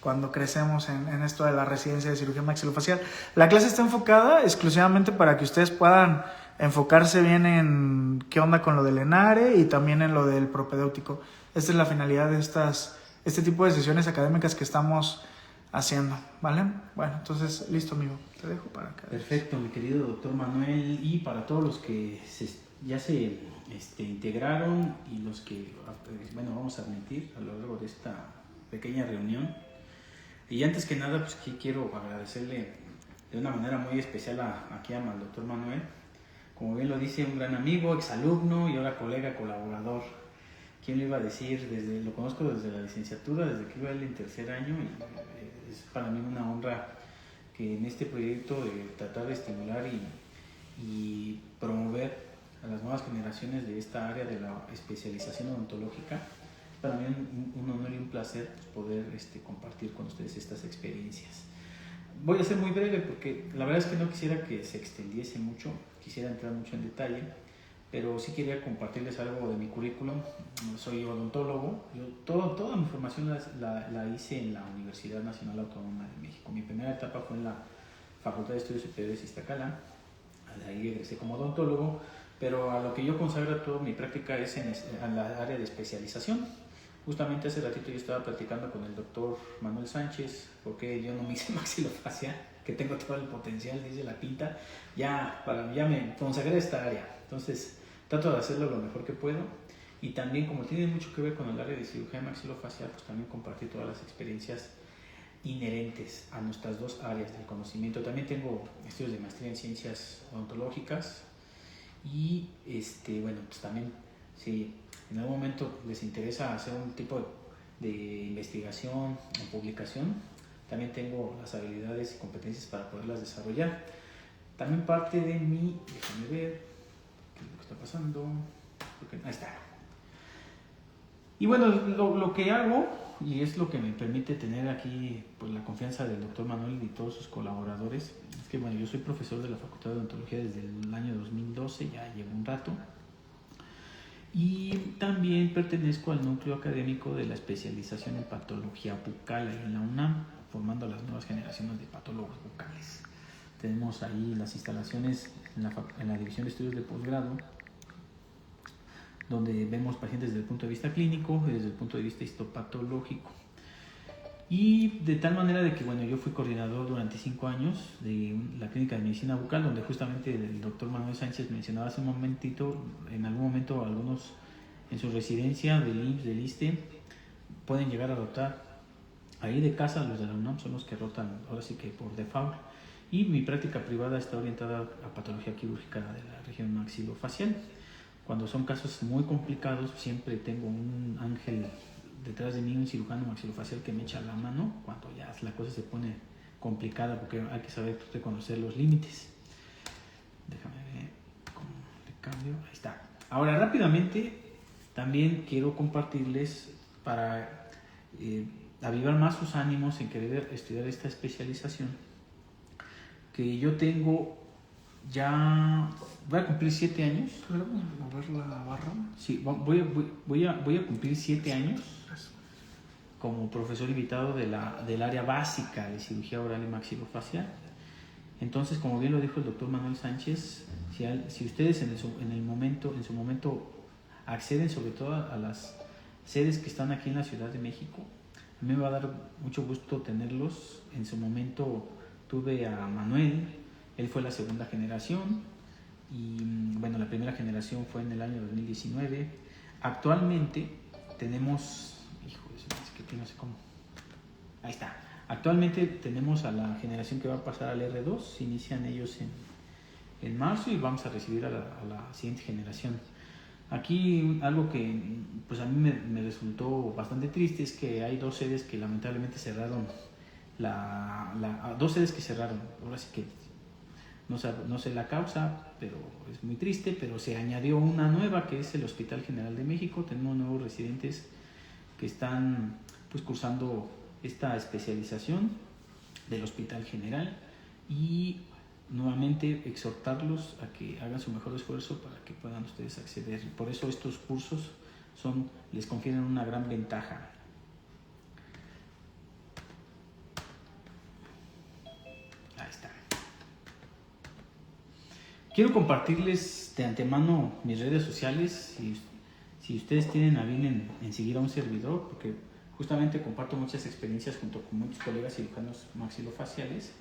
cuando crecemos en esto de la residencia de cirugía maxilofacial. La clase está enfocada exclusivamente para que ustedes puedan enfocarse bien en qué onda con lo del ENARE y también en lo del propedéutico. Esta es la finalidad de este tipo de sesiones académicas que estamos haciendo, ¿vale? Bueno, entonces, listo, amigo. Te dejo para acá. Perfecto, mi querido doctor Manuel, y para todos los que ya se integraron y los que, bueno, vamos a admitir a lo largo de esta pequeña reunión. Y antes que nada, pues aquí quiero agradecerle de una manera muy especial aquí al doctor Manuel. Como bien lo dice, un gran amigo, exalumno y ahora colega, colaborador. ¿Quién le iba a decir? Lo conozco desde la licenciatura, desde que iba él en tercer año, y es para mí una honra que en este proyecto de tratar de estimular y promover a las nuevas generaciones de esta área de la especialización odontológica, para mí un honor y un placer poder compartir con ustedes estas experiencias. Voy a ser muy breve porque la verdad es que no quisiera que se extendiese mucho, quisiera entrar mucho en detalle, pero sí quería compartirles algo de mi currículum. Soy odontólogo, toda mi formación la hice en la Universidad Nacional Autónoma de México. Mi primera etapa fue en la Facultad de Estudios Superiores Iztacalá, de ahí egresé como odontólogo, pero a lo que yo consagro toda mi práctica es en la área de especialización. Justamente hace ratito yo estaba platicando con el doctor Manuel Sánchez, porque yo no me hice maxilofacial, que tengo todo el potencial, dice la pinta, ya me consagré a esta área. Entonces trato de hacerlo lo mejor que puedo, y también como tiene mucho que ver con el área de cirugía maxilofacial, pues también compartir todas las experiencias inherentes a nuestras dos áreas del conocimiento. También tengo estudios de maestría en ciencias odontológicas y bueno, pues también si en algún momento les interesa hacer un tipo de investigación o publicación, también tengo las habilidades y competencias para poderlas desarrollar. También parte de mí, déjame ver qué es lo que está pasando, ahí está. Y bueno, lo que hago, y es lo que me permite tener aquí pues la confianza del doctor Manuel y todos sus colaboradores, es que bueno, yo soy profesor de la Facultad de Odontología desde el año 2012, ya llevo un rato, y también pertenezco al núcleo académico de la especialización en patología bucal en la UNAM, formando a las nuevas generaciones de patólogos bucales. Tenemos ahí las instalaciones en la División de Estudios de Posgrado, donde vemos pacientes desde el punto de vista clínico y desde el punto de vista histopatológico. Y de tal manera de que bueno, yo fui coordinador durante 5 años de la clínica de medicina bucal, donde justamente el doctor Manuel Sánchez mencionaba hace un momentito, en algún momento algunos en su residencia del IMSS, del ISSSTE, pueden llegar a rotar. Ahí de casa los de la UNAM son los que rotan, ahora sí que por default. Y mi práctica privada está orientada a patología quirúrgica de la región maxilofacial. Cuando son casos muy complicados, siempre tengo un ángel detrás de mí, un cirujano maxilofacial que me echa la mano cuando ya la cosa se pone complicada, porque hay que saber reconocer los límites. Déjame ver cómo le cambio. Ahí está. Ahora, rápidamente, también quiero compartirles para avivar más sus ánimos en querer estudiar esta especialización, que yo tengo ya, voy a cumplir 7 años. ¿Podemos mover la barra? Sí, voy a cumplir 7 años como profesor invitado del área básica de cirugía oral y maxilofacial. Entonces, como bien lo dijo el doctor Manuel Sánchez, si ustedes en su momento acceden sobre todo a las sedes que están aquí en la Ciudad de México, a mí me va a dar mucho gusto tenerlos. En su momento tuve a Manuel, él fue la segunda generación, y bueno, la primera generación fue en el año 2019. Actualmente tenemos, es que no sé cómo, ahí está. Actualmente tenemos a la generación que va a pasar al R2, se inician ellos en marzo y vamos a recibir a la siguiente generación. Aquí algo que pues a mí me resultó bastante triste es que hay 2 sedes que lamentablemente cerraron, 2 sedes que cerraron, ahora sí que no sé la causa, pero es muy triste, pero se añadió una nueva que es el Hospital General de México. Tenemos nuevos residentes que están pues cursando esta especialización del Hospital General, y nuevamente exhortarlos a que hagan su mejor esfuerzo para que puedan ustedes acceder. Por eso estos cursos les confieren una gran ventaja. Quiero compartirles de antemano mis redes sociales, si ustedes tienen a bien en seguir a un servidor, porque justamente comparto muchas experiencias junto con muchos colegas cirujanos maxilofaciales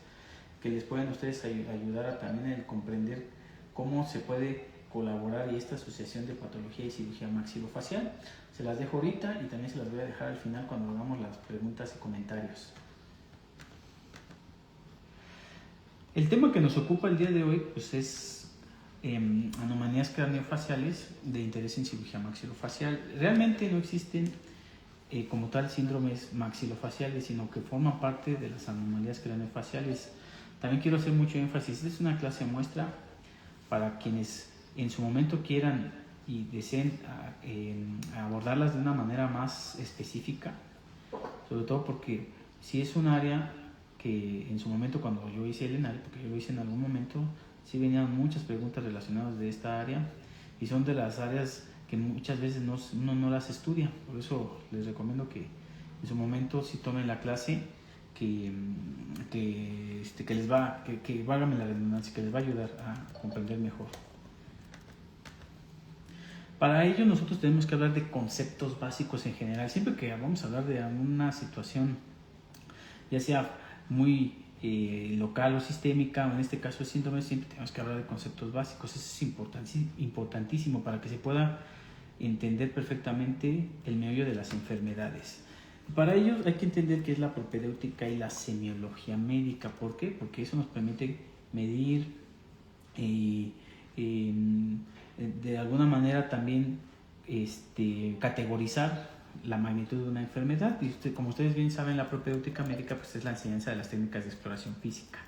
que les pueden a ustedes ayudar a también a comprender cómo se puede colaborar y esta asociación de patología y cirugía maxilofacial. Se las dejo ahorita y también se las voy a dejar al final cuando hagamos las preguntas y comentarios. El tema que nos ocupa el día de hoy pues es anomalías craneofaciales de interés en cirugía maxilofacial. Realmente no existen como tal síndromes maxilofaciales, sino que forman parte de las anomalías craneofaciales. También quiero hacer mucho énfasis, esta es una clase muestra para quienes en su momento quieran y deseen abordarlas de una manera más específica, sobre todo porque si es un área que en su momento cuando yo hice el ENARE, porque yo lo hice en algún momento, sí venían muchas preguntas relacionadas de esta área y son de las áreas que muchas veces uno no las estudia. Por eso les recomiendo que en su momento sí tomen la clase que les va, que válgame la redundancia, que les va a ayudar a comprender mejor. Para ello nosotros tenemos que hablar de conceptos básicos en general. Siempre que vamos a hablar de alguna situación, ya sea muy local o sistémica, o en este caso el síndrome, siempre tenemos que hablar de conceptos básicos. Eso es importantísimo para que se pueda entender perfectamente el meollo de las enfermedades. Para ello hay que entender qué es la propedéutica y la semiología médica. ¿Por qué? Porque eso nos permite medir de alguna manera también categorizar la magnitud de una enfermedad. Y como ustedes bien saben, la propedéutica médica pues, es la enseñanza de las técnicas de exploración física.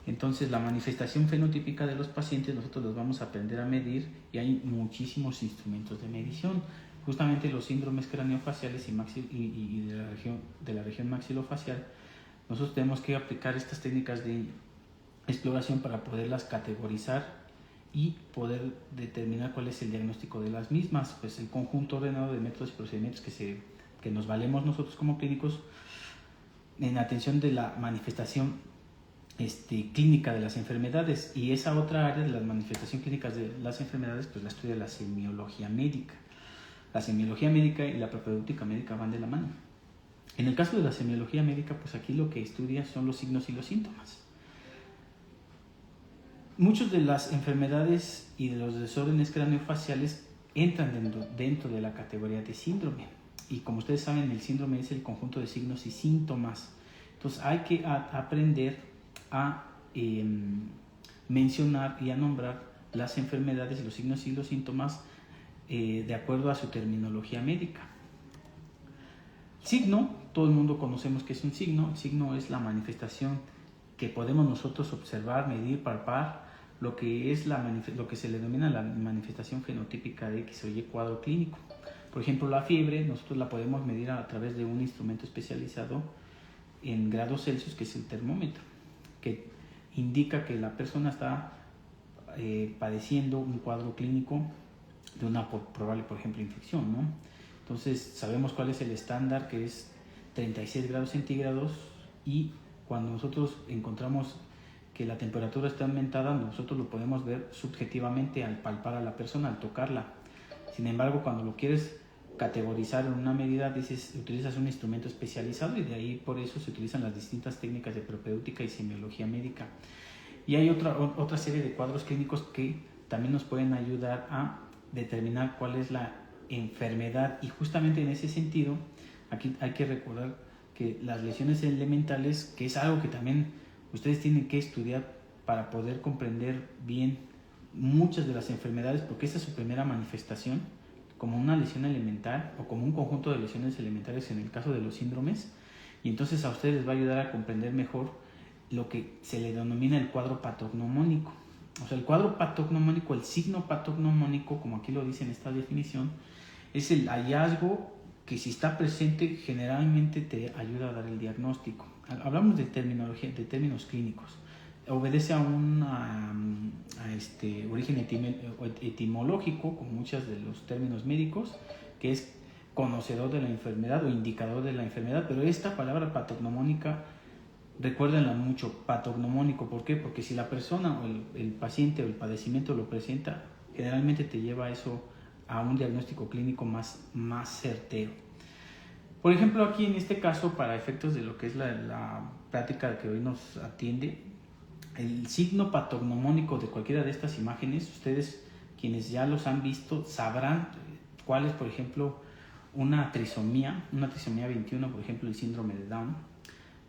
Entonces, la manifestación fenotípica de los pacientes nosotros los vamos a aprender a medir y hay muchísimos instrumentos de medición. Justamente los síndromes craneofaciales y de la región maxilofacial, nosotros tenemos que aplicar estas técnicas de exploración para poderlas categorizar y poder determinar cuál es el diagnóstico de las mismas. Pues el conjunto ordenado de métodos y procedimientos que nos valemos nosotros como clínicos en atención de la manifestación clínica de las enfermedades, y esa otra área de la manifestación clínica de las enfermedades pues la estudia la semiología médica. La semiología médica y la propedéutica médica van de la mano. En el caso de la semiología médica, pues aquí lo que estudia son los signos y los síntomas. Muchas de las enfermedades y de los desórdenes craneofaciales entran dentro de la categoría de síndrome. Y como ustedes saben, el síndrome es el conjunto de signos y síntomas. Entonces hay que aprender a mencionar y a nombrar las enfermedades, los signos y los síntomas de acuerdo a su terminología médica. Signo, todo el mundo conocemos que es un signo. El signo es la manifestación que podemos nosotros observar, medir, palpar, lo que se le denomina la manifestación fenotípica de X o Y cuadro clínico. Por ejemplo, la fiebre nosotros la podemos medir a través de un instrumento especializado en grados Celsius, que es el termómetro, que indica que la persona está padeciendo un cuadro clínico de una probable, por ejemplo, infección, ¿no? Entonces sabemos cuál es el estándar, que es 36 grados centígrados, y cuando nosotros encontramos que la temperatura está aumentada, nosotros lo podemos ver subjetivamente al palpar a la persona, al tocarla. Sin embargo, cuando lo quieres categorizar en una medida, utilizas un instrumento especializado, y de ahí por eso se utilizan las distintas técnicas de propedéutica y semiología médica. Y hay otra serie de cuadros clínicos que también nos pueden ayudar a determinar cuál es la enfermedad, y justamente en ese sentido aquí hay que recordar que las lesiones elementales, que es algo que también ustedes tienen que estudiar para poder comprender bien muchas de las enfermedades, porque esta es su primera manifestación como una lesión elemental o como un conjunto de lesiones elementales en el caso de los síndromes, y entonces a ustedes les va a ayudar a comprender mejor lo que se le denomina el cuadro patognomónico. O sea, el cuadro patognomónico, el signo patognomónico, como aquí lo dice en esta definición, es el hallazgo que, si está presente, generalmente te ayuda a dar el diagnóstico. Hablamos de terminología, de términos clínicos. Obedece a un origen etimológico, como muchos de los términos médicos, que es conocedor de la enfermedad o indicador de la enfermedad, pero esta palabra patognomónica recuérdenlo mucho, patognomónico. ¿Por qué? Porque si la persona o el paciente o el padecimiento lo presenta, generalmente te lleva a eso, a un diagnóstico clínico más certero. Por ejemplo, aquí en este caso, para efectos de lo que es la plática que hoy nos atiende, el signo patognomónico de cualquiera de estas imágenes, ustedes quienes ya los han visto sabrán cuál es, por ejemplo, una trisomía 21, por ejemplo, el síndrome de Down.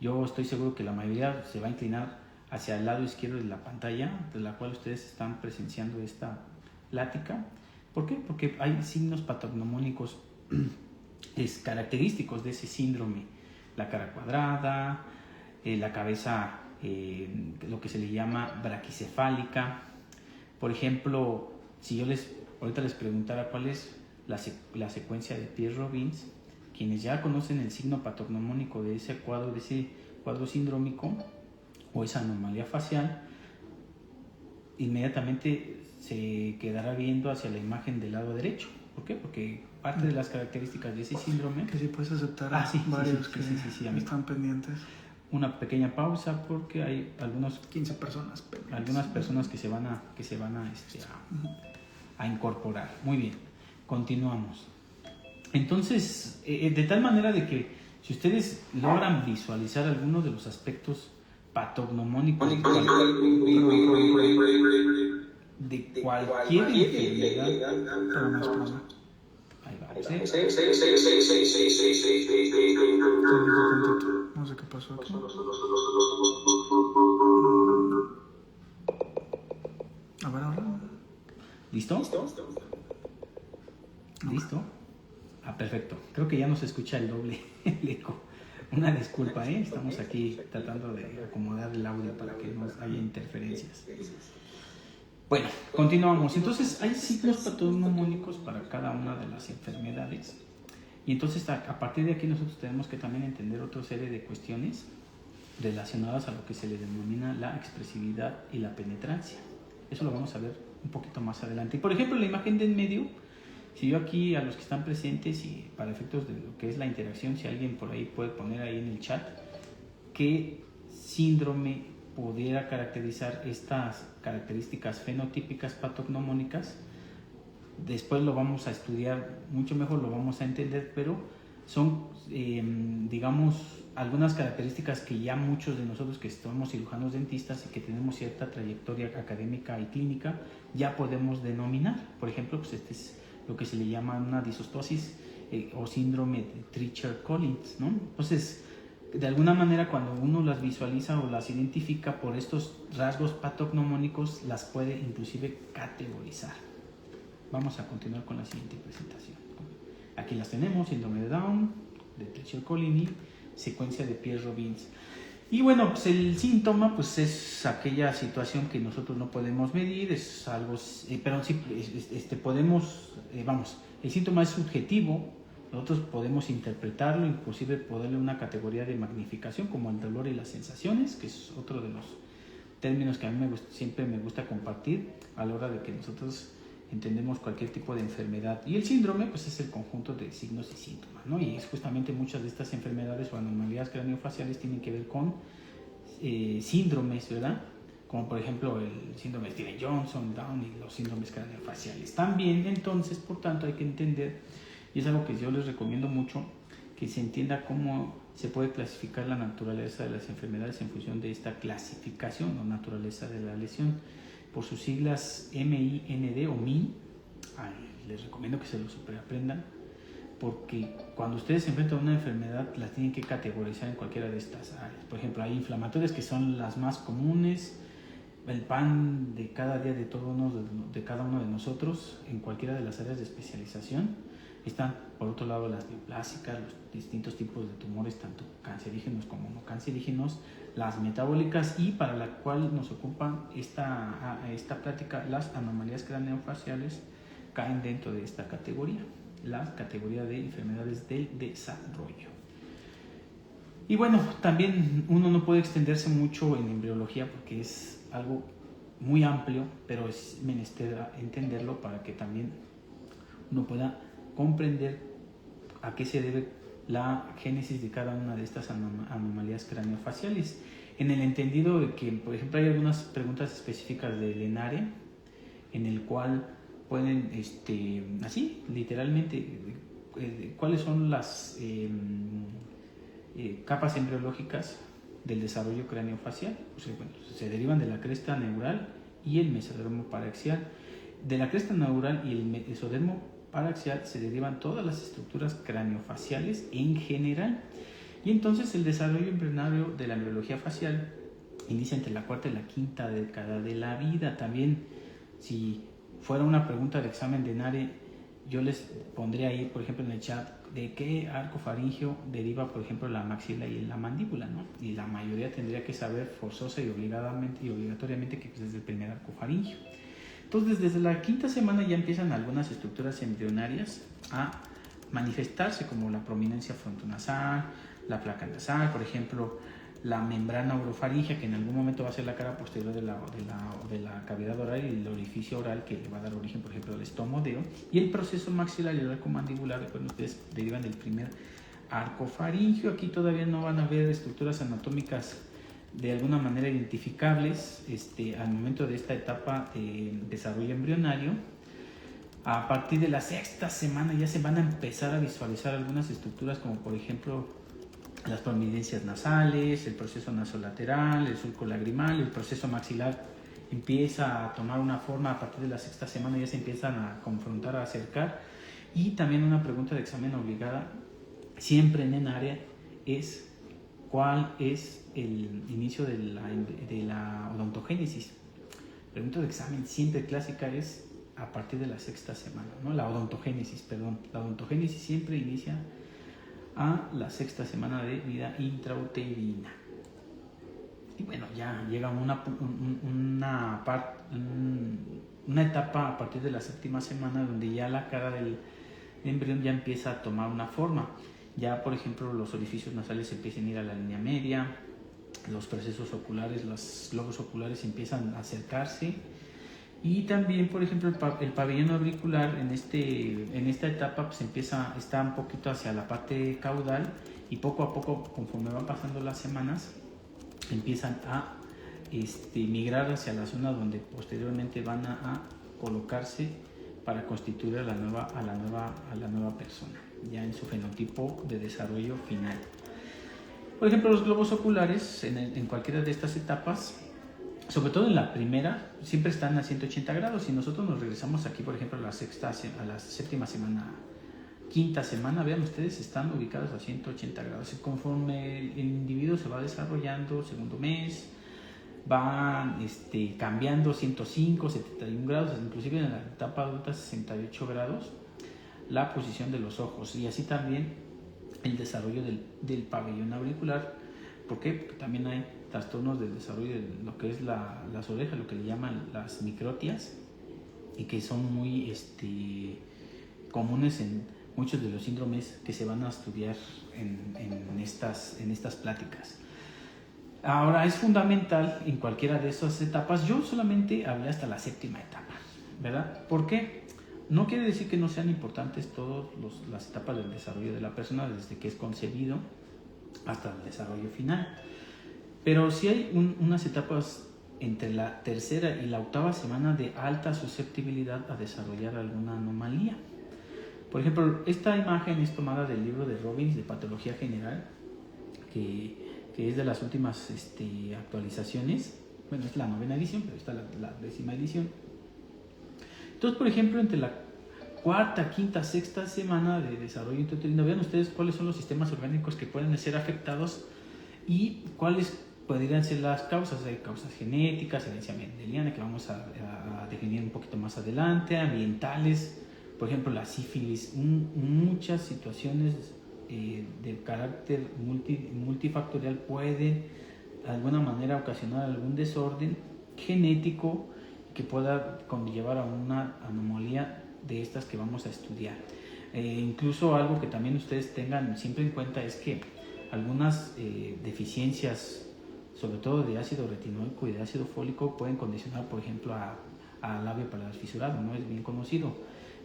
Yo estoy seguro que la mayoría se va a inclinar hacia el lado izquierdo de la pantalla, de la cual ustedes están presenciando esta plática. ¿Por qué? Porque hay signos patognomónicos característicos de ese síndrome. La cara cuadrada, la cabeza, lo que se le llama braquicefálica. Por ejemplo, si yo ahorita les preguntara cuál es la secuencia de Pierre-Robin, quienes ya conocen el signo patognomónico de ese cuadro sindrómico o esa anomalía facial, inmediatamente se quedará viendo hacia la imagen del lado derecho. ¿Por qué? Porque parte de las características de ese síndrome... Que sí puedes aceptar varios que están pendientes. Una pequeña pausa porque hay 15 personas pendientes. Algunas personas que se van a incorporar. Muy bien, continuamos. Entonces, de tal manera de que si ustedes logran visualizar algunos de los aspectos patognomónicos de cualquier enfermedad, ahí vamos, no sé qué pasó aquí. A ver, ahora. ¿Listo? ¿Listo? Perfecto. Creo que ya nos escucha el doble el eco. Una disculpa, estamos aquí tratando de acomodar el audio para que no haya interferencias. Bueno, continuamos. Entonces, hay signos patognomónicos para cada una de las enfermedades. Y entonces, a partir de aquí, nosotros tenemos que también entender otra serie de cuestiones relacionadas a lo que se le denomina la expresividad y la penetrancia. Eso lo vamos a ver un poquito más adelante. Y por ejemplo, la imagen de en medio, si yo aquí a los que están presentes y para efectos de lo que es la interacción, si alguien por ahí puede poner ahí en el chat qué síndrome pudiera caracterizar estas características fenotípicas patognomónicas, después lo vamos a estudiar mucho mejor, lo vamos a entender, pero son, digamos, algunas características que ya muchos de nosotros que somos cirujanos dentistas y que tenemos cierta trayectoria académica y clínica ya podemos denominar. Por ejemplo, pues este es lo que se le llama una disostosis o síndrome de Treacher-Collins, ¿no? Entonces, de alguna manera, cuando uno las visualiza o las identifica por estos rasgos patognomónicos, las puede inclusive categorizar. Vamos a continuar con la siguiente presentación. Aquí las tenemos: síndrome de Down, de Treacher-Collins, secuencia de Pierre-Robin. Y bueno, pues el síntoma pues es aquella situación que nosotros no podemos medir, es algo, pero sí podemos, el síntoma es subjetivo, nosotros podemos interpretarlo, inclusive ponerle una categoría de magnificación como el dolor y las sensaciones, que es otro de los términos que a mí siempre me gusta compartir a la hora de que nosotros entendemos cualquier tipo de enfermedad. Y el síndrome pues es el conjunto de signos y síntomas, ¿no? Y es justamente muchas de estas enfermedades o anomalías craneofaciales tienen que ver con síndromes, ¿verdad? Como por ejemplo el síndrome de Stevens-Johnson, Down y los síndromes craneofaciales. También, entonces, por tanto, hay que entender, y es algo que yo les recomiendo mucho, que se entienda cómo se puede clasificar la naturaleza de las enfermedades en función de esta clasificación o naturaleza de la lesión. Por sus siglas MIND o MIN, les recomiendo que se lo superaprendan, porque cuando ustedes se enfrentan a una enfermedad las tienen que categorizar en cualquiera de estas áreas. Por ejemplo, hay inflamatorias que son las más comunes, el pan de cada día de cada uno de nosotros en cualquiera de las áreas de especialización. Están por otro lado las neoplásicas, los distintos tipos de tumores, tanto cancerígenos como no cancerígenos, las metabólicas, y para la cual nos ocupa esta plática, las anomalías craneofaciales caen dentro de esta categoría, la categoría de enfermedades del desarrollo. Y bueno, también uno no puede extenderse mucho en embriología porque es algo muy amplio, pero es menester entenderlo para que también uno pueda comprender a qué se debe la génesis de cada una de estas anomalías anomalías craneofaciales. En el entendido de que, por ejemplo, hay algunas preguntas específicas de Lenare en el cual pueden, así, literalmente, cuáles son las capas embriológicas del desarrollo craneofacial. O sea, bueno, se derivan de la cresta neural y el mesodermo paraxial. De la cresta neural y el mesodermo paraxial se derivan todas las estructuras craneofaciales en general. Y entonces el desarrollo embrionario de la embriología facial inicia entre la cuarta y la quinta década de la vida. También, si fuera una pregunta de examen de NARE, yo les pondría ahí, por ejemplo, en el chat, de qué arco faríngeo deriva, por ejemplo, la maxila y la mandíbula, ¿no? Y la mayoría tendría que saber forzosa y obligatoriamente que es el primer arco faríngeo. Entonces, desde la quinta semana ya empiezan algunas estructuras embrionarias a manifestarse, como la prominencia frontonasal, la placa nasal, por ejemplo, la membrana orofaringea, que en algún momento va a ser la cara posterior de la cavidad oral y el orificio oral que le va a dar origen, por ejemplo, al estomodeo, y el proceso maxilar y el arco mandibular, recuerden ustedes, derivan del primer arco faríngeo. Aquí todavía no van a ver estructuras anatómicas de alguna manera identificables al momento de esta etapa de desarrollo embrionario. A partir de la sexta semana ya se van a empezar a visualizar algunas estructuras, como por ejemplo las prominencias nasales, el proceso nasolateral, el surco lagrimal. El proceso maxilar empieza a tomar una forma a partir de la sexta semana, ya se empiezan a confrontar, a acercar. Y también una pregunta de examen obligada siempre en área es: ¿cuál es el inicio de la odontogénesis? Pregunta de examen siempre clásica es a partir de la sexta semana, ¿no? La odontogénesis siempre inicia a la sexta semana de vida intrauterina. Y bueno, ya llega una etapa a partir de la séptima semana donde ya la cara del embrión ya empieza a tomar una forma. Ya, por ejemplo, los orificios nasales empiezan a ir a la línea media, los procesos oculares, los globos oculares empiezan a acercarse. Y también, por ejemplo, el pabellón auricular en esta etapa pues está un poquito hacia la parte caudal, y poco a poco, conforme van pasando las semanas, empiezan a migrar hacia la zona donde posteriormente van a colocarse para constituir a la nueva persona, ya en su fenotipo de desarrollo final. Por ejemplo, los globos oculares en cualquiera de estas etapas, sobre todo en la primera, siempre están a 180 grados. Si nosotros nos regresamos aquí, por ejemplo, a la séptima semana, quinta semana, vean ustedes, están ubicados a 180 grados. Conforme el individuo se va desarrollando, segundo mes, van cambiando 105, 71 grados, inclusive en la etapa adulta 68 grados, la posición de los ojos, y así también el desarrollo del pabellón auricular. ¿Por qué? Porque también hay trastornos del desarrollo de lo que es las orejas, lo que le llaman las microtias, y que son muy comunes en muchos de los síndromes que se van a estudiar en estas pláticas. Ahora, es fundamental en cualquiera de esas etapas. Yo solamente hablé hasta la séptima etapa, ¿verdad? ¿Por qué? No quiere decir que no sean importantes todas las etapas del desarrollo de la persona, desde que es concebido hasta el desarrollo final. Pero sí hay unas etapas entre la tercera y la octava semana de alta susceptibilidad a desarrollar alguna anomalía. Por ejemplo, esta imagen es tomada del libro de Robbins de Patología General, que es de las últimas actualizaciones. Bueno, es la 9ª edición, pero está la 10ª edición. Entonces, por ejemplo, entre la cuarta, quinta, sexta semana de desarrollo intrauterino, vean ustedes cuáles son los sistemas orgánicos que pueden ser afectados y cuáles podrían ser las causas. Hay causas genéticas, herencia mendeliana, que vamos a definir un poquito más adelante, ambientales, por ejemplo la sífilis, muchas situaciones de carácter multifactorial pueden de alguna manera ocasionar algún desorden genético que pueda conllevar a una anomalía de estas que vamos a estudiar. Incluso algo que también ustedes tengan siempre en cuenta es que algunas deficiencias, sobre todo de ácido retinoico y de ácido fólico, pueden condicionar, por ejemplo, a labio paladar fisurado, ¿no? Es bien conocido.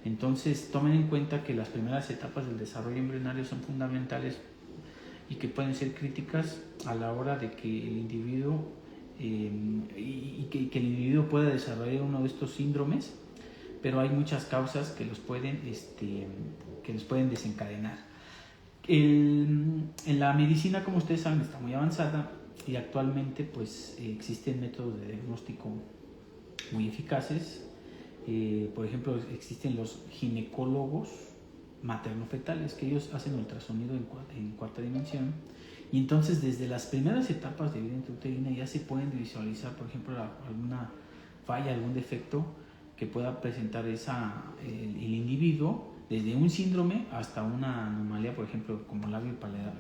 Entonces, tomen en cuenta que las primeras etapas del desarrollo embrionario son fundamentales y que pueden ser críticas a la hora de que el individuo y que el individuo pueda desarrollar uno de estos síndromes, pero hay muchas causas que los pueden desencadenar. En la medicina, como ustedes saben, está muy avanzada y actualmente pues existen métodos de diagnóstico muy eficaces. Por ejemplo, existen los ginecólogos materno-fetales, que ellos hacen ultrasonido en cuarta dimensión, y entonces desde las primeras etapas de vida intrauterina ya se pueden visualizar, por ejemplo, alguna falla, algún defecto que pueda presentar el individuo, desde un síndrome hasta una anomalía, por ejemplo, como labio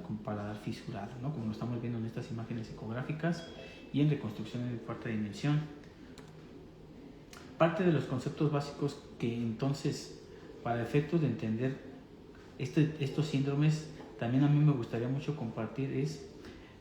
con paladar fisurado, ¿no? Como lo estamos viendo en estas imágenes ecográficas y en reconstrucción en cuarta dimensión. Parte de los conceptos básicos que entonces, para efectos de entender estos síndromes, también a mí me gustaría mucho compartir es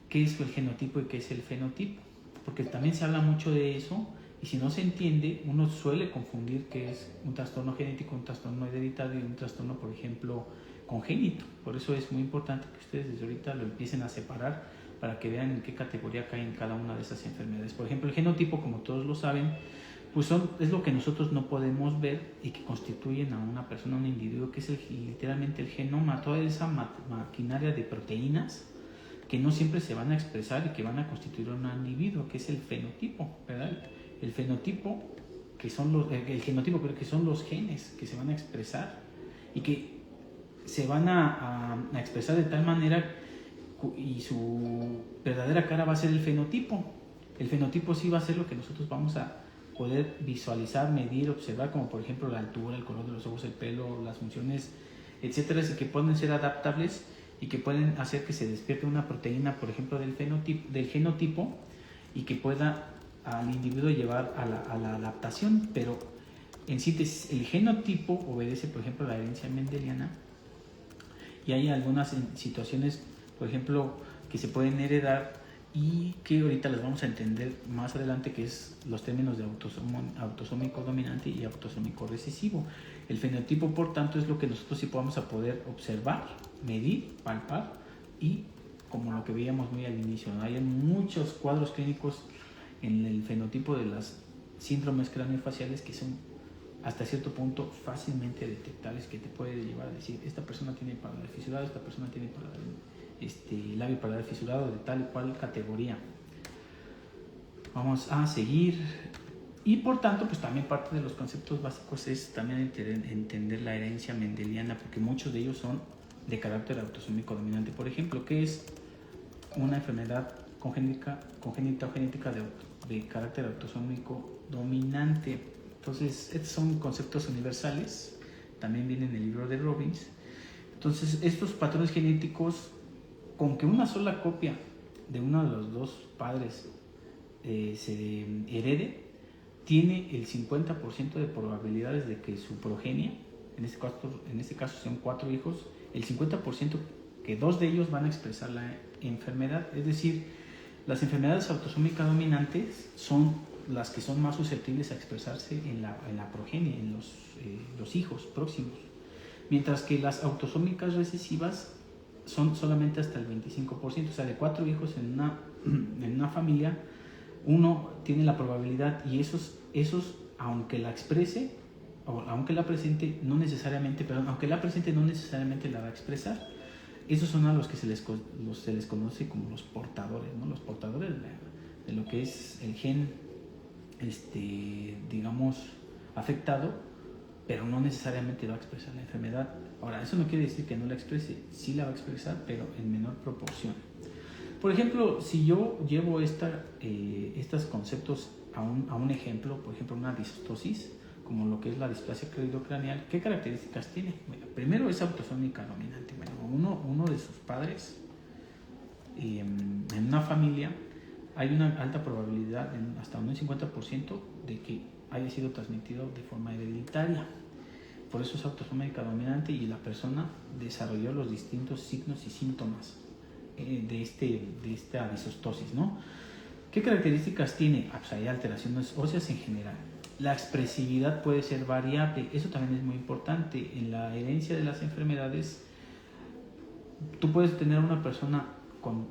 qué es el genotipo y qué es el fenotipo, porque también se habla mucho de eso. Y si no se entiende, uno suele confundir qué es un trastorno genético, un trastorno hereditario y un trastorno, por ejemplo, congénito. Por eso es muy importante que ustedes desde ahorita lo empiecen a separar para que vean en qué categoría caen cada una de esas enfermedades. Por ejemplo, el genotipo, como todos lo saben, pues es lo que nosotros no podemos ver y que constituyen a una persona, a un individuo, que es literalmente el genoma, toda esa maquinaria de proteínas que no siempre se van a expresar y que van a constituir a un individuo, que es el fenotipo, ¿verdad? El fenotipo, que son los genes que se van a expresar y que se van a expresar de tal manera y su verdadera cara va a ser el fenotipo. El fenotipo sí va a ser lo que nosotros vamos a poder visualizar, medir, observar, como por ejemplo la altura, el color de los ojos, el pelo, las funciones, etcétera, y que pueden ser adaptables y que pueden hacer que se despierte una proteína, por ejemplo, del genotipo, y que pueda al individuo llevar a la adaptación. Pero en síntesis, el genotipo obedece, por ejemplo, a la herencia mendeliana, y hay algunas situaciones, por ejemplo, que se pueden heredar y que ahorita las vamos a entender más adelante, que es los términos de autosómico dominante y autosómico recesivo. El fenotipo, por tanto, es lo que nosotros sí vamos a poder observar, medir, palpar, y como lo que veíamos muy al inicio, ¿no? Hay muchos cuadros clínicos en el fenotipo de las síndromes craneofaciales que son hasta cierto punto fácilmente detectables, que te puede llevar a decir, esta persona tiene paladar fisurado, esta persona tiene labio paladar fisurado de tal y cual categoría. Vamos a seguir. Y por tanto, pues también parte de los conceptos básicos es también entender la herencia mendeliana, porque muchos de ellos son de carácter autosómico dominante. Por ejemplo, ¿qué es una enfermedad congénita o genética de carácter autosómico dominante? Entonces, estos son conceptos universales, también vienen en el libro de Robbins. Entonces, estos patrones genéticos, con que una sola copia de uno de los dos padres se herede, tiene el 50% de probabilidades de que su progenie, en este caso son 4 hijos, el 50% que 2 de ellos van a expresar la enfermedad. Es decir, las enfermedades autosómicas dominantes son las que son más susceptibles a expresarse en la progenie, en los hijos próximos, mientras que las autosómicas recesivas son solamente hasta el 25%, o sea, de 4 hijos en una familia, uno tiene la probabilidad, y esos aunque la exprese, o aunque la presente, no necesariamente la va a expresar. Esos son a los que se les conoce como los portadores, ¿no? Los portadores de lo que es el gen, digamos, afectado, pero no necesariamente va a expresar la enfermedad. Ahora, eso no quiere decir que no la exprese, sí la va a expresar, pero en menor proporción. Por ejemplo, si yo llevo estos conceptos a un ejemplo, por ejemplo, una disostosis, como lo que es la displasia craneoidocraneal, ¿qué características tiene? Bueno, primero es autosómica dominante. Bueno, uno de sus padres, en una familia, hay una alta probabilidad, hasta un 50%, de que haya sido transmitido de forma hereditaria. Por eso es autosómica dominante, y la persona desarrolló los distintos signos y síntomas de esta disostosis, ¿no? ¿Qué características tiene? Pues hay alteraciones óseas en general. La expresividad puede ser variable, eso también es muy importante. En la herencia de las enfermedades tú puedes tener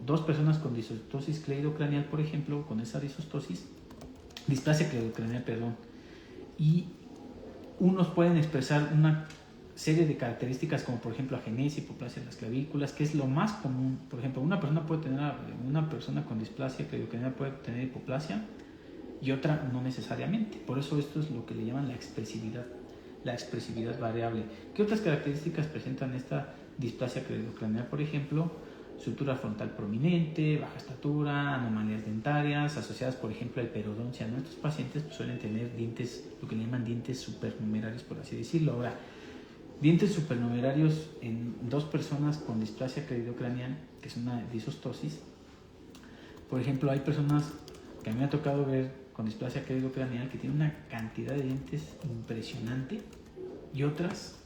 dos personas con disostosis cleidocraneal, por ejemplo, con esa displasia cleidocraneal, perdón, y unos pueden expresar una serie de características como por ejemplo agenesia, hipoplasia de las clavículas, que es lo más común. Por ejemplo, una persona con displasia cleidocraneal puede tener hipoplasia y otra no necesariamente. Por eso esto es lo que le llaman la expresividad variable. ¿Qué otras características presentan esta displasia cleidocraneal? Por ejemplo, sutura frontal prominente, baja estatura, anomalías dentarias asociadas, por ejemplo, a hiperodoncia. Estos pacientes suelen tener dientes, lo que le llaman dientes supernumerarios, por así decirlo. Ahora, dientes supernumerarios en dos personas con displasia cleidocraneal, que es una disostosis. Por ejemplo, hay personas que a mí me ha tocado ver con displasia cleidocraneal que tienen una cantidad de dientes impresionante y otras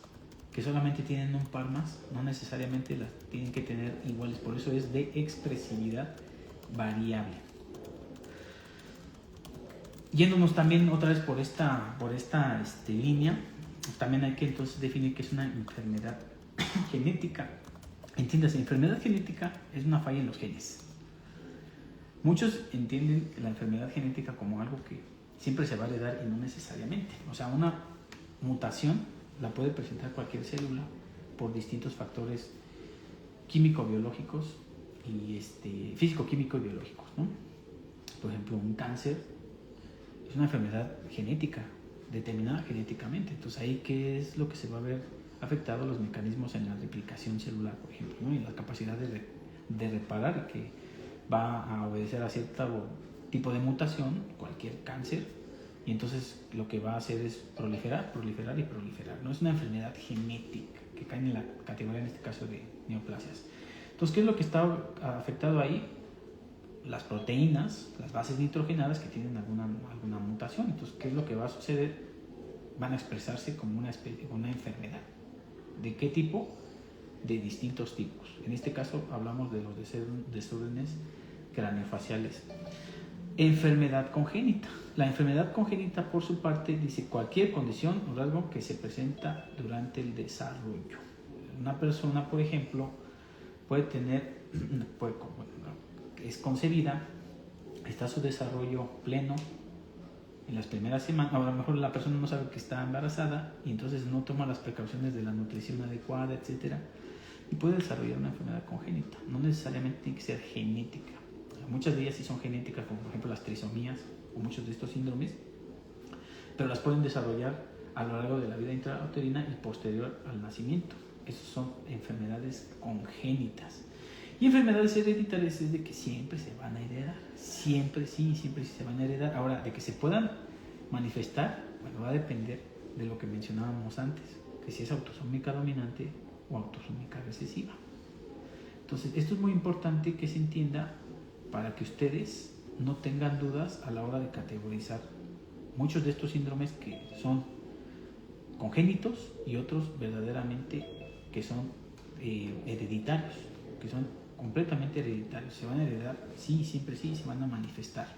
que solamente tienen un par más, no necesariamente las tienen que tener iguales. Por eso es de expresividad variable. Yéndonos también otra vez por esta línea, también hay que entonces definir que es una enfermedad genética. Entiéndase, enfermedad genética es una falla en los genes. Muchos entienden la enfermedad genética como algo que siempre se va a heredar y no necesariamente. O sea, una mutación la puede presentar cualquier célula por distintos factores químico-biológicos y físico-químico y biológicos, ¿no? Por ejemplo, un cáncer es una enfermedad genética, determinada genéticamente. Entonces, ahí, ¿qué es lo que se va a ver afectado? Los mecanismos en la replicación celular, por ejemplo, ¿no? Y la capacidad de reparar, que va a obedecer a cierto tipo de mutación, cualquier cáncer, y entonces lo que va a hacer es proliferar. No es una enfermedad genética que cae en la categoría, en este caso, de neoplasias. Entonces, ¿qué es lo que está afectado ahí? Las proteínas, las bases nitrogenadas que tienen alguna mutación. Entonces, ¿qué es lo que va a suceder? Van a expresarse como una enfermedad. ¿De qué tipo? De distintos tipos. En este caso hablamos de los desórdenes craneofaciales. Enfermedad congénita. La enfermedad congénita, por su parte, dice cualquier condición o rasgo que se presenta durante el desarrollo. Una persona, por ejemplo, puede tener, es concebida, está su desarrollo pleno en las primeras semanas. A lo mejor la persona no sabe que está embarazada y entonces no toma las precauciones de la nutrición adecuada, etcétera, y puede desarrollar una enfermedad congénita. No necesariamente tiene que ser genética. Muchas de ellas sí son genéticas, como por ejemplo las trisomías o muchos de estos síndromes, pero las pueden desarrollar a lo largo de la vida intrauterina y posterior al nacimiento. Esas son enfermedades congénitas. Y enfermedades hereditarias es de que siempre se van a heredar. Siempre sí se van a heredar. Ahora, de que se puedan manifestar, bueno, va a depender de lo que mencionábamos antes, que si es autosómica dominante o autosómica recesiva. Entonces, esto es muy importante que se entienda para que ustedes no tengan dudas a la hora de categorizar muchos de estos síndromes que son congénitos y otros verdaderamente que son hereditarios, que son completamente hereditarios. Se van a heredar, sí, siempre sí, se van a manifestar.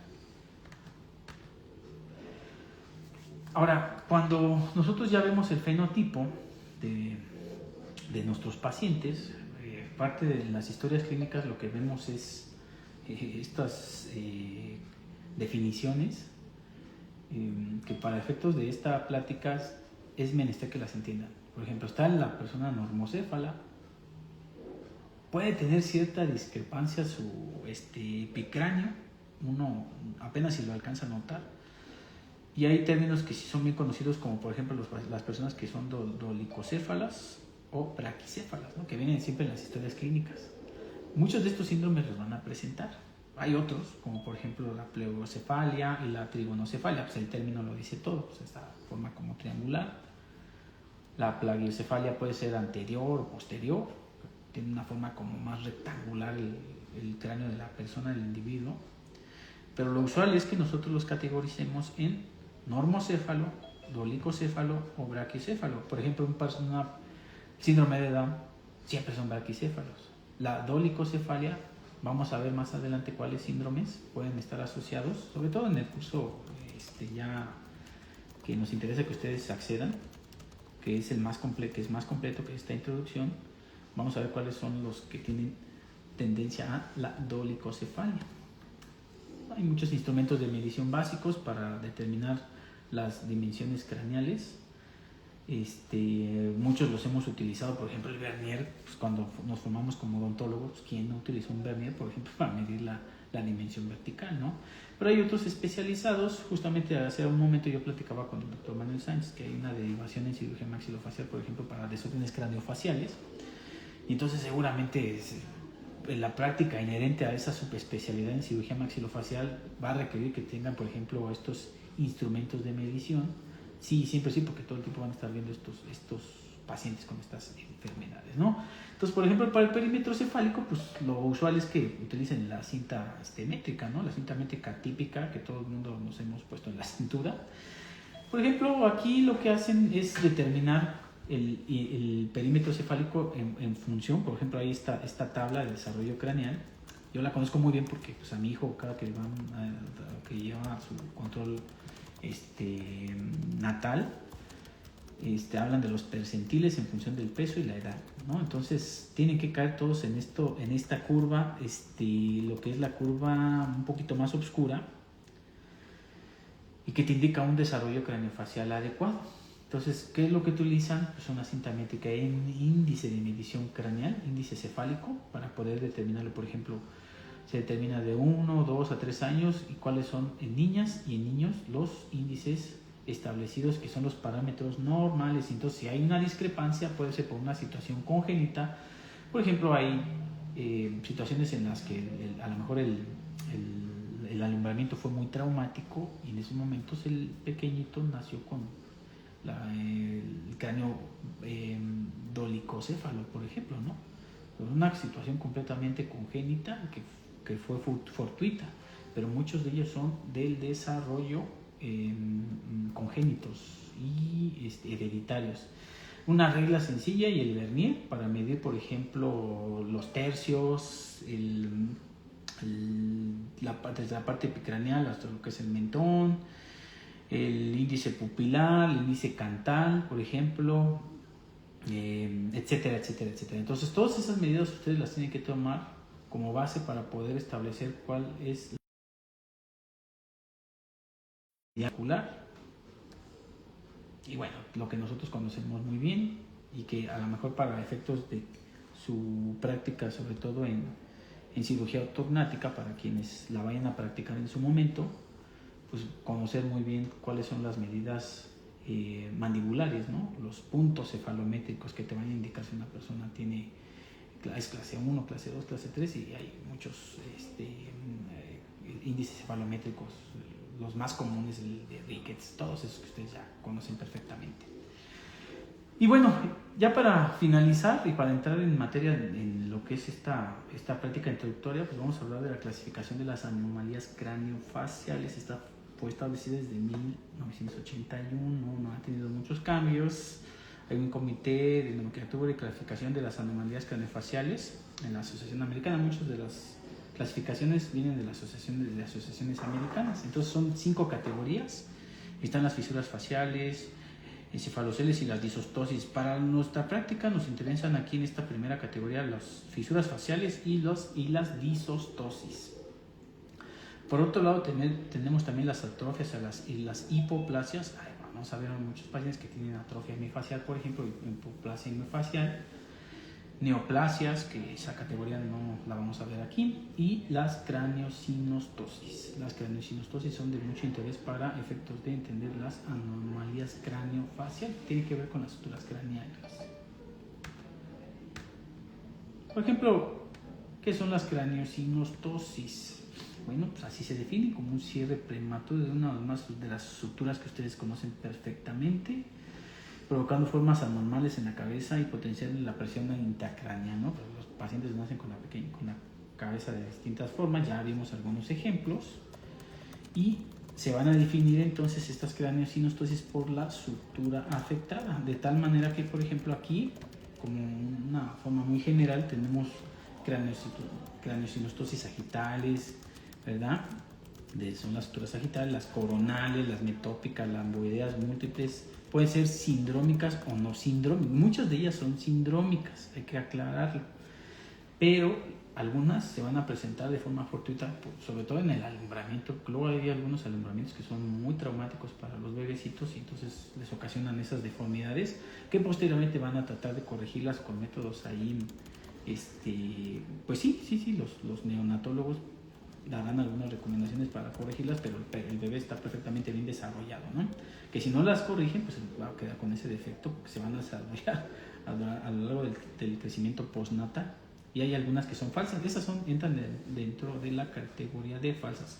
Ahora, cuando nosotros ya vemos el fenotipo de nuestros pacientes, parte de las historias clínicas lo que vemos es estas definiciones que para efectos de esta plática es menester que las entiendan. Por ejemplo, está la persona normocéfala, puede tener cierta discrepancia su epicráneo, uno apenas si lo alcanza a notar, y hay términos que sí son bien conocidos, como por ejemplo las personas que son dolicocéfalas o braquicéfalas, ¿no? Que vienen siempre en las historias clínicas. Muchos de estos síndromes los van a presentar. Hay otros, como por ejemplo la pleocefalia y la trigonocefalia, pues el término lo dice todo, pues esta forma como triangular. La plagiocefalia puede ser anterior o posterior, tiene una forma como más rectangular el cráneo de la persona, del individuo. Pero lo usual es que nosotros los categoricemos en normocéfalo, dolicocéfalo o braquicéfalo. Por ejemplo, un síndrome de Down siempre son braquicéfalos. La dolicocefalia, vamos a ver más adelante cuáles síndromes pueden estar asociados, sobre todo en el curso ya que nos interesa que ustedes accedan, que es más completo que esta introducción. vamos a ver cuáles son los que tienen tendencia a la dolicocefalia. Hay muchos instrumentos de medición básicos para determinar las dimensiones craneales. Muchos los hemos utilizado, por ejemplo el vernier, pues cuando nos formamos como odontólogos, pues, ¿quién no utilizó un vernier, por ejemplo, para medir la dimensión vertical, ¿no? Pero hay otros especializados. Justamente hace un momento yo platicaba con el doctor Manuel Sánchez que hay una derivación en cirugía maxilofacial, por ejemplo, para desórdenes craniofaciales, y entonces seguramente la práctica inherente a esa subespecialidad en cirugía maxilofacial va a requerir que tengan, por ejemplo, estos instrumentos de medición. Sí, siempre sí, porque todo el tiempo van a estar viendo estos pacientes con estas enfermedades, ¿no? Entonces, por ejemplo, para el perímetro cefálico, pues lo usual es que utilicen la cinta métrica, ¿no? La cinta métrica típica que todo el mundo nos hemos puesto en la cintura. Por ejemplo, aquí lo que hacen es determinar el perímetro cefálico en función. Por ejemplo, ahí está esta tabla de desarrollo craneal. Yo la conozco muy bien porque pues, a mi hijo, cada que lleva su control natal, hablan de los percentiles en función del peso y la edad, ¿no? Entonces tienen que caer todos en esta curva, lo que es la curva un poquito más oscura y que te indica un desarrollo craniofacial adecuado. Entonces, ¿qué es lo que utilizan? Pues una cinta métrica en índice de medición craneal, índice cefálico, para poder determinarlo. Por ejemplo, se determina de 1, 2 a 3 años y cuáles son en niñas y en niños los índices establecidos, que son los parámetros normales. Entonces, si hay una discrepancia, puede ser por una situación congénita. Por ejemplo, hay situaciones en las que a lo mejor el alumbramiento fue muy traumático y en esos momentos el pequeñito nació con el cráneo dolicocéfalo, por ejemplo, ¿no? Una situación completamente congénita que fue fortuita, pero muchos de ellos son del desarrollo congénitos y hereditarios. Una regla sencilla y el vernier para medir, por ejemplo, los tercios, desde la parte epicraneal hasta lo que es el mentón, el índice pupilar, el índice cantal, por ejemplo, etcétera, etcétera, etcétera. Entonces, todas esas medidas ustedes las tienen que tomar como base para poder establecer cuál es la ocular. Y bueno, lo que nosotros conocemos muy bien y que a lo mejor para efectos de su práctica, sobre todo en cirugía ortognática, para quienes la vayan a practicar en su momento, pues conocer muy bien cuáles son las medidas mandibulares, ¿no? Los puntos cefalométricos que te van a indicar si una persona es clase 1, clase 2, clase 3, y hay muchos índices cefalométricos, los más comunes, el de Ricketts, todos esos que ustedes ya conocen perfectamente. Y bueno, ya para finalizar y para entrar en materia en lo que es esta práctica introductoria, pues vamos a hablar de la clasificación de las anomalías craniofaciales. Esta fue establecida desde 1981, no ha tenido muchos cambios. Hay un comité de nomenclatura y clasificación de las anomalías craniofaciales en la Asociación Americana. Muchas de las clasificaciones vienen de las asociaciones americanas. Entonces son 5 categorías. Están las fisuras faciales, encefaloceles y las disostosis. Para nuestra práctica nos interesan aquí en esta primera categoría las fisuras faciales y las disostosis. Por otro lado tenemos también las atrofias y las hipoplasias. Vamos a ver a muchos pacientes que tienen atrofia hemifacial, por ejemplo, hipoplasia hemifacial, neoplasias, que esa categoría no la vamos a ver aquí, y las craniosinostosis. Las craniosinostosis son de mucho interés para efectos de entender las anomalías craniofaciales. Tiene que ver con las suturas craneales. Por ejemplo, ¿qué son las craniosinostosis? Bueno, pues así se define, como un cierre prematuro de una de las suturas que ustedes conocen perfectamente, provocando formas anormales en la cabeza y potenciando la presión intracránea, ¿no? Pues los pacientes nacen con la cabeza de distintas formas, ya vimos algunos ejemplos, y se van a definir entonces estas craniosinostosis por la sutura afectada, de tal manera que, por ejemplo, aquí, como una forma muy general, tenemos craniosinostosis sagitales, ¿verdad? son las suturas sagittales, las coronales, las metópicas, las lamboideas múltiples. Pueden ser sindrómicas o no sindrómicas. Muchas de ellas son sindrómicas, hay que aclararlo. Pero algunas se van a presentar de forma fortuita, sobre todo en el alumbramiento. Luego hay algunos alumbramientos que son muy traumáticos para los bebecitos y entonces les ocasionan esas deformidades que posteriormente van a tratar de corregirlas con métodos ahí. Pues sí, los neonatólogos darán algunas recomendaciones para corregirlas, pero el bebé está perfectamente bien desarrollado, ¿no? Que si no las corrigen, pues va a quedar con ese defecto porque se van a desarrollar a lo largo del crecimiento postnatal. Y hay algunas que son falsas, esas entran dentro de la categoría de falsas.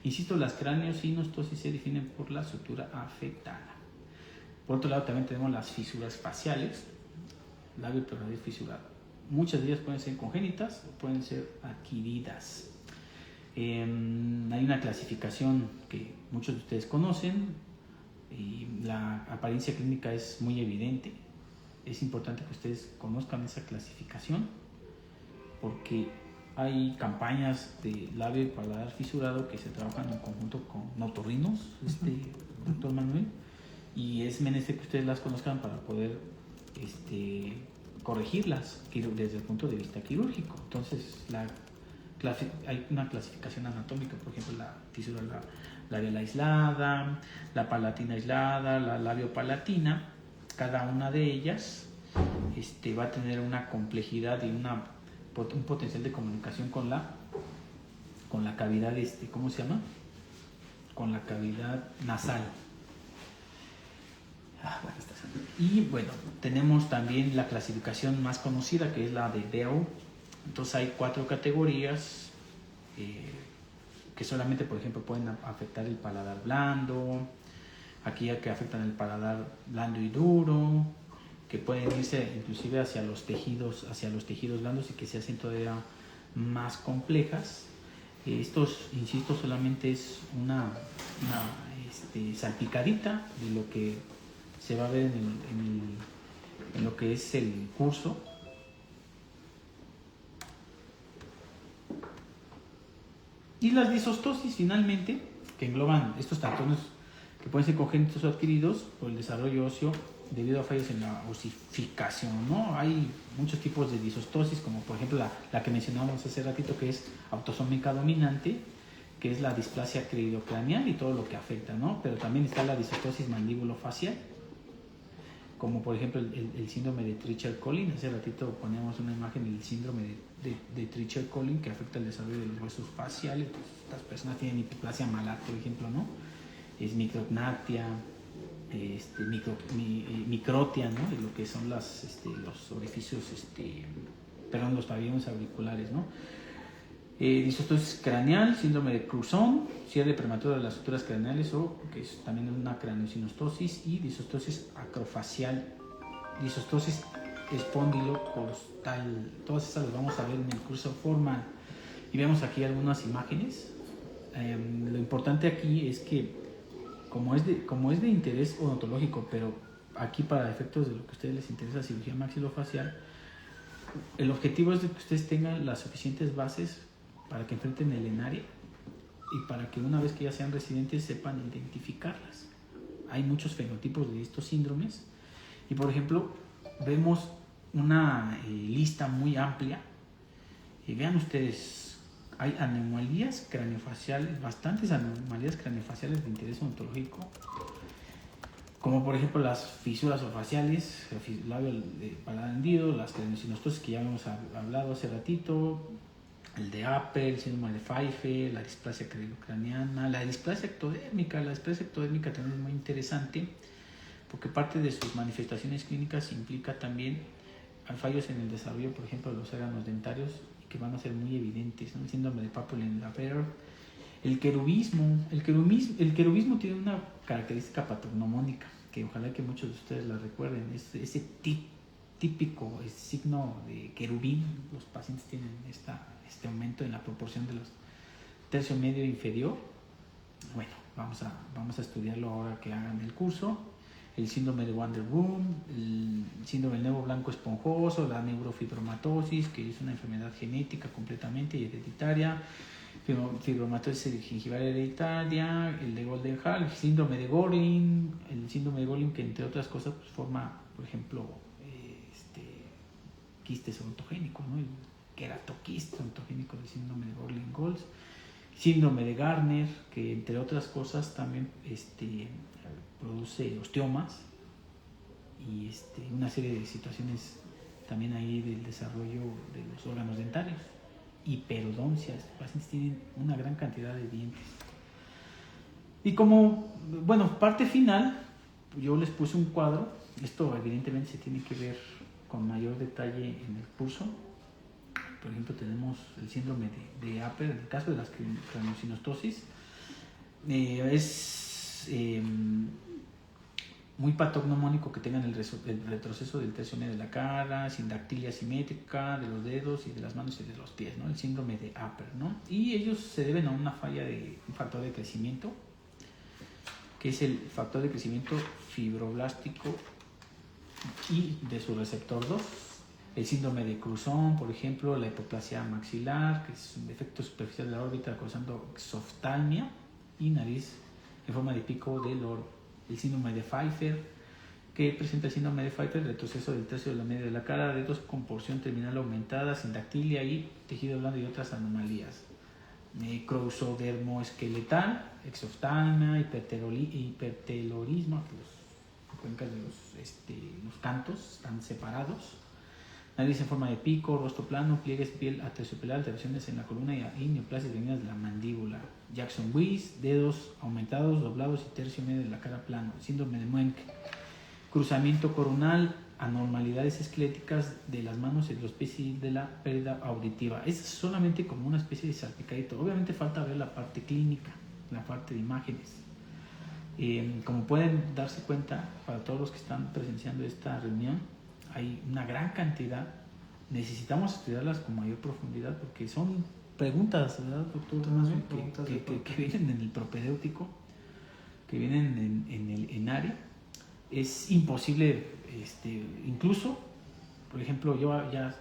Insisto, las craneosinostosis se definen por la sutura afectada. Por otro lado, también tenemos las fisuras faciales, labio pteroidal fisurado. Muchas de ellas pueden ser congénitas o pueden ser adquiridas. Hay una clasificación que muchos de ustedes conocen y la apariencia clínica es muy evidente. Es importante que ustedes conozcan esa clasificación porque hay campañas de labio y paladar fisurado que se trabajan en conjunto con otorrinos, doctor Manuel, y es menester que ustedes las conozcan para poder corregirlas desde el punto de vista quirúrgico. Entonces, hay una clasificación anatómica, por ejemplo, la fisura labial aislada, la palatina aislada, la labiopalatina. Cada una de ellas va a tener una complejidad y un potencial de comunicación con la cavidad, ¿cómo se llama? Con la cavidad nasal. Y bueno, tenemos también la clasificación más conocida que es la de Bell. Entonces hay 4 categorías que solamente, por ejemplo, pueden afectar el paladar blando, aquí ya que afectan el paladar blando y duro, que pueden irse inclusive hacia los tejidos blandos y que se hacen todavía más complejas. Estos, insisto, solamente es una salpicadita de lo que se va a ver en lo que es el curso. Y las disostosis, finalmente, que engloban estos trastornos que pueden ser congénitos o adquiridos por el desarrollo óseo debido a fallos en la osificación, ¿no? Hay muchos tipos de disostosis, como por ejemplo la que mencionábamos hace ratito, que es autosómica dominante, que es la displasia craneocraneal y todo lo que afecta, ¿no? Pero también está la disostosis mandíbulo-facial, como por ejemplo el síndrome de Treacher-Collin. Hace ratito poníamos una imagen del síndrome de Treacher-Collin que afecta el desarrollo de los huesos faciales. Pues, estas personas tienen hipoplasia malar, por ejemplo, ¿no? Es micrognatia, microtia, ¿no? De lo que son los orificios, los pabellones auriculares, ¿no? Disostosis craneal, síndrome de Cruzón, cierre prematuro de las suturas craneales, o que es también una craneosinostosis, y disostosis acrofacial, disostosis espondilocostal. Todas estas las vamos a ver en el curso formal. Y vemos aquí algunas imágenes. Lo importante aquí es que, como es de interés odontológico, pero aquí para efectos de lo que a ustedes les interesa, cirugía maxilofacial, el objetivo es de que ustedes tengan las suficientes bases para que enfrenten el ENARE y para que una vez que ya sean residentes sepan identificarlas. Hay muchos fenotipos de estos síndromes y, por ejemplo, vemos una lista muy amplia y vean ustedes, hay anomalías craneofaciales, bastantes anomalías craneofaciales de interés odontológico, como por ejemplo las fisuras orofaciales, el labio de paladar hendido, las craneosinostosis que ya hemos hablado hace ratito, el de Apple, el síndrome de Pfeiffer, la displasia craneocraniana, la displasia ectodérmica. La displasia ectodérmica también es muy interesante porque parte de sus manifestaciones clínicas implica también fallos en el desarrollo, por ejemplo, de los órganos dentarios, que van a ser muy evidentes, ¿no? El síndrome de Papillon-Lapierre. El querubismo tiene una característica patognomónica que ojalá que muchos de ustedes la recuerden. Es ese típico signo de querubín. Los pacientes tienen este aumento en la proporción de los tercio medio inferior. Bueno, vamos a estudiarlo ahora que hagan el curso. El síndrome de Van der Rohe, el síndrome del nervio blanco esponjoso, la neurofibromatosis, que es una enfermedad genética completamente y hereditaria, fibromatosis gingival hereditaria, el de Goldenhar, el síndrome de Gorlin, que entre otras cosas pues, forma, por ejemplo, quistes ontogénicos, ¿no? El queratoquiste ontogénico del síndrome de Gorlin-Goltz, síndrome de Gardner, que entre otras cosas también produce osteomas y una serie de situaciones también ahí del desarrollo de los órganos dentarios. Hiperodoncia, estos pacientes tienen una gran cantidad de dientes. Y como, bueno, parte final, yo les puse un cuadro. Esto evidentemente se tiene que ver con mayor detalle en el curso. Por ejemplo, tenemos el síndrome de Apert. En el caso de las craniosynostosis, es muy patognomónico que tengan el retroceso del tercio medio de la cara, sindactilia simétrica de los dedos y de las manos y de los pies, ¿no? El síndrome de Apert, ¿no? Y ellos se deben a una falla de un factor de crecimiento, que es el factor de crecimiento fibroblástico y de su receptor 2. El síndrome de Cruzón, por ejemplo, la hipoplasia maxilar, que es un defecto superficial de la órbita causando exoftalmia y nariz en forma de pico del oro. El síndrome de Pfeiffer, que presenta el síndrome de Pfeiffer, retroceso del tercio de la media de la cara, dedos con porción terminal aumentada, sindactilia y tejido blando y otras anomalías. Creusodermoesqueletal, exoftalmia, hipertelorismo, que las cuencas de los cantos están separados. Nariz en forma de pico, rostro plano, pliegues piel aterciopelar, alteraciones en la columna y neoplasias venidas de la mandíbula. Jackson-Weiss, dedos aumentados, doblados y tercio medio de la cara plano. Síndrome de Muenke, cruzamiento coronal, anormalidades esqueléticas de las manos y de los pies y de la pérdida auditiva. Es solamente como una especie de salpicadito. Obviamente falta ver la parte clínica, la parte de imágenes. Como pueden darse cuenta, para todos los que están presenciando esta reunión, hay una gran cantidad. Necesitamos estudiarlas con mayor profundidad porque son preguntas, ¿verdad, doctor? Que vienen en el propedéutico, que vienen en el ENARE. Es imposible, incluso, por ejemplo, yo ya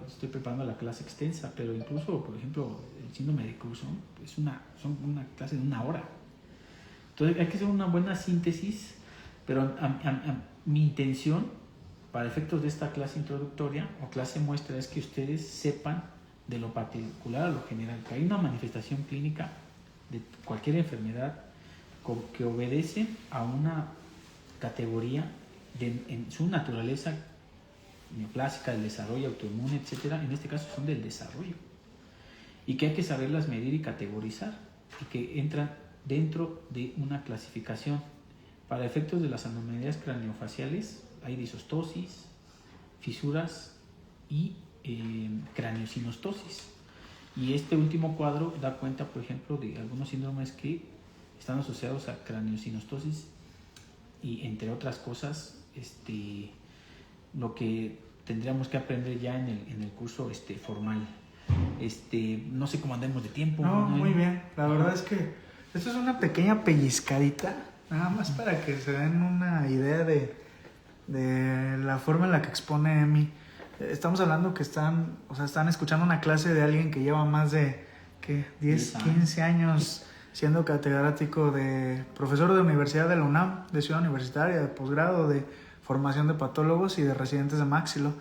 estoy preparando la clase extensa, pero incluso, por ejemplo, el síndrome de Cruzón son una clase de 1 hora. Entonces hay que hacer una buena síntesis, pero mi intención para efectos de esta clase introductoria o clase muestra es que ustedes sepan de lo particular a lo general, que hay una manifestación clínica de cualquier enfermedad que obedece a una categoría en su naturaleza neoplásica, del desarrollo, autoinmune, etcétera. En este caso son del desarrollo y que hay que saberlas medir y categorizar y que entran dentro de una clasificación. Para efectos de las anomalías craneofaciales hay disostosis, fisuras y craniosinostosis. Y este último cuadro da cuenta, por ejemplo, de algunos síndromes que están asociados a craniosinostosis y, entre otras cosas, lo que tendríamos que aprender ya en el curso formal. No sé cómo andemos de tiempo. No, muy bien. La verdad es que esto es una pequeña pellizcadita, nada más para que se den una idea de la forma en la que expone Emi. Estamos hablando que están escuchando una clase de alguien que lleva más de 10, 15 años siendo catedrático de profesor de universidad de la UNAM, de Ciudad Universitaria, de posgrado, de formación de patólogos y de residentes de maxilo.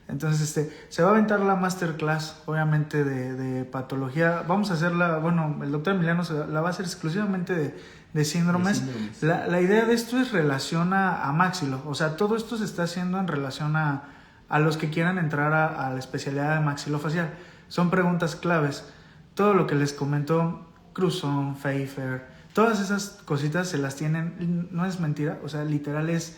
Entonces, se va a aventar la masterclass, obviamente, de patología. Vamos a hacerla, el doctor Emiliano la va a hacer exclusivamente de síndromes. La idea de esto es relación a maxilo. O sea, todo esto se está haciendo en relación a los que quieran entrar a la especialidad de maxilofacial. Son preguntas claves. Todo lo que les comentó Cruzón, Pfeiffer, todas esas cositas se las tienen, no es mentira, o sea, literal es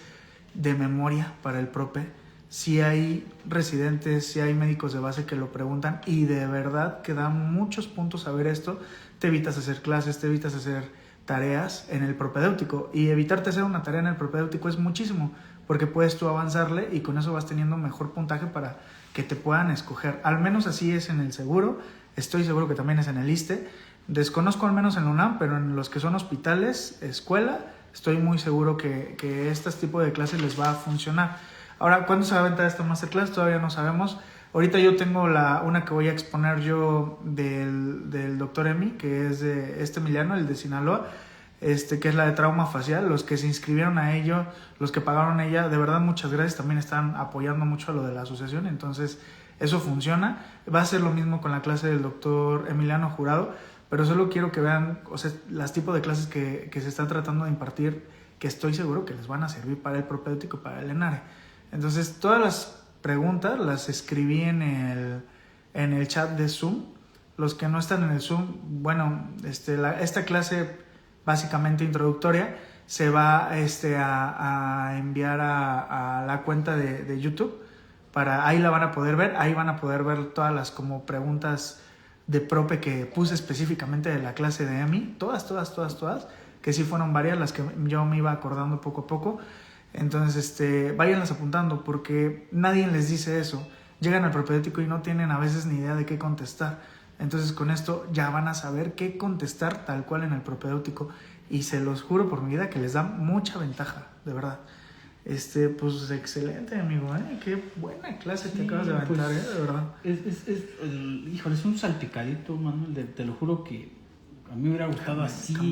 de memoria para el prope. Si hay residentes, si hay médicos de base que lo preguntan y de verdad que dan muchos puntos a ver esto, te evitas hacer clases, te evitas hacer tareas en el propedéutico, y evitarte hacer una tarea en el propedéutico es muchísimo, porque puedes tú avanzarle y con eso vas teniendo mejor puntaje para que te puedan escoger. Al menos así es en el seguro, estoy seguro que también es en el ISSSTE, desconozco al menos en la UNAM, pero en los que son hospitales, escuela, estoy muy seguro que este tipo de clases les va a funcionar. Ahora, ¿cuándo se va a aventar esta masterclass? Todavía no sabemos. Ahorita yo tengo una que voy a exponer yo del doctor Emi, que es de Emiliano, el de Sinaloa, que es la de trauma facial. Los que se inscribieron a ello, los que pagaron a ella, de verdad muchas gracias, también están apoyando mucho a lo de la asociación, entonces eso funciona. Va a ser lo mismo con la clase del doctor Emiliano Jurado, pero solo quiero que vean, o sea, las tipos de clases que se están tratando de impartir, que estoy seguro que les van a servir para el propéutico y para el ENARE. Entonces, todas las preguntas las escribí en el chat de Zoom. Los que no están en el Zoom, bueno, esta clase básicamente introductoria se va a enviar a la cuenta de YouTube. Ahí la van a poder ver, ahí van a poder ver todas las como preguntas de prope que puse específicamente de la clase de EMI, todas, que sí fueron varias las que yo me iba acordando poco a poco. Entonces, váyanlas apuntando, porque nadie les dice eso. Llegan al propedéutico y no tienen a veces ni idea de qué contestar. Entonces, con esto ya van a saber qué contestar tal cual en el propedéutico. Y se los juro por mi vida que les da mucha ventaja, de verdad. Pues excelente, amigo, ¿eh? Qué buena clase te acabas de aventar, pues, de verdad. Híjole, es un salpicadito, Manuel, te lo juro que a mí me hubiera gustado así.